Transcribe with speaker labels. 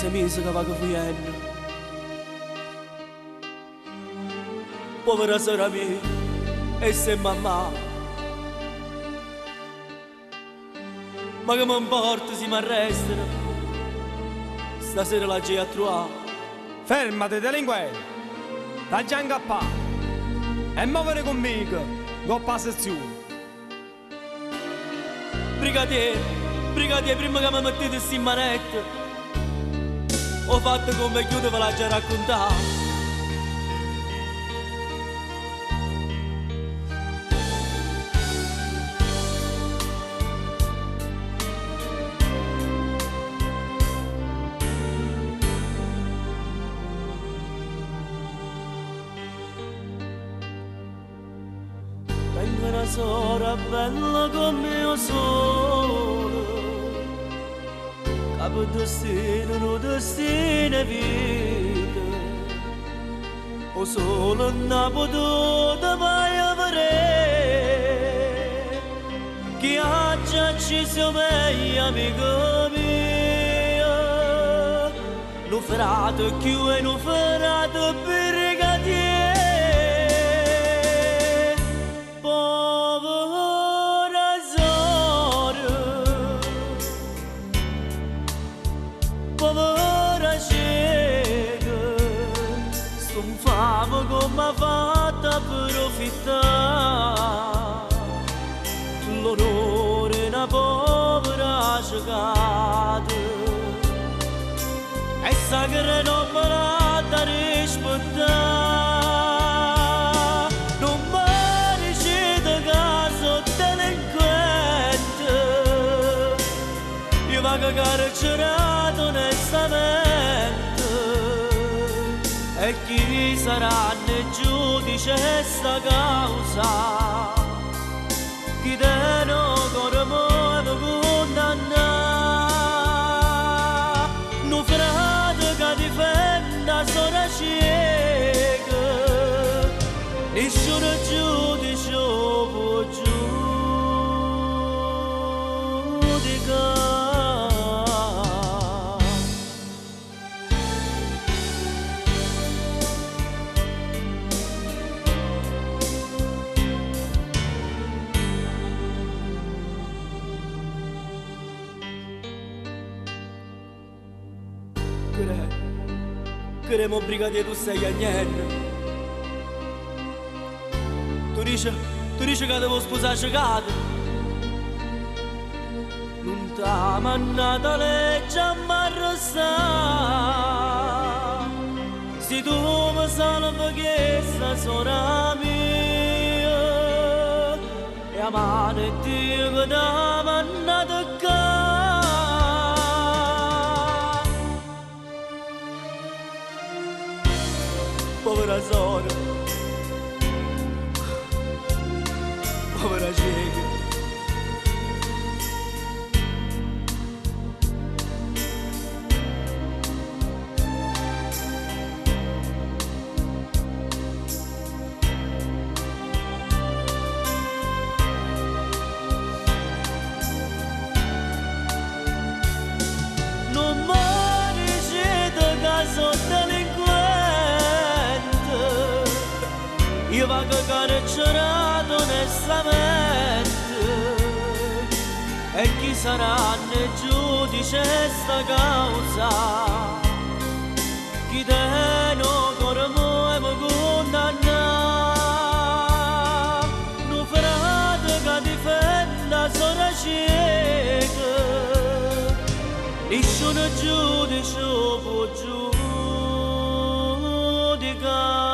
Speaker 1: sei mesi che va che fuiendo. Povera sera mia, e se mamma. Ma che mi importa se mi arrestano? Stasera la c'è a trovare.
Speaker 2: Fermati, delinquente! Da già incappare! E muovere conmigo, coppa sezione!
Speaker 1: Brigadiere, prima che mi mettete in manetta, ho fatto come chiudo ve l'ha già raccontato. Tengo una sora bella come io solo, capo destino, no destino vita, o solo non potuto mai avere, chi ha già ci siamo meglio amico mio, non farate più e non farate brigadiere. Povera cieca, sto fame come ha fatto approfittare l'onore una povera ciecata e sa che non me l'ha da rispettare, non mi riceve caso delinquente, io vado carcerato onestamente, e chi sarà il giudice sta causa, chi te non corre condanna, non frate che difenda sora cieca, nessuno giudice può giudicare. Queremo brigadiere tu sei agnello. Tu dici che devo sposare cicata. Non t'ha mannata legge a m'arrostare. Se tu mi salvi questa sora mia, e a mano e Dio che t'ha mannata qua. Povera sora, povera cieca. Non mi riceve caso delinquente, io vado carcerato onestamente, e chi sarà il giudice sta causa, chi te non corre e mi condanna, non frate che difenda sora cieca, nessuno giudice può giudicare.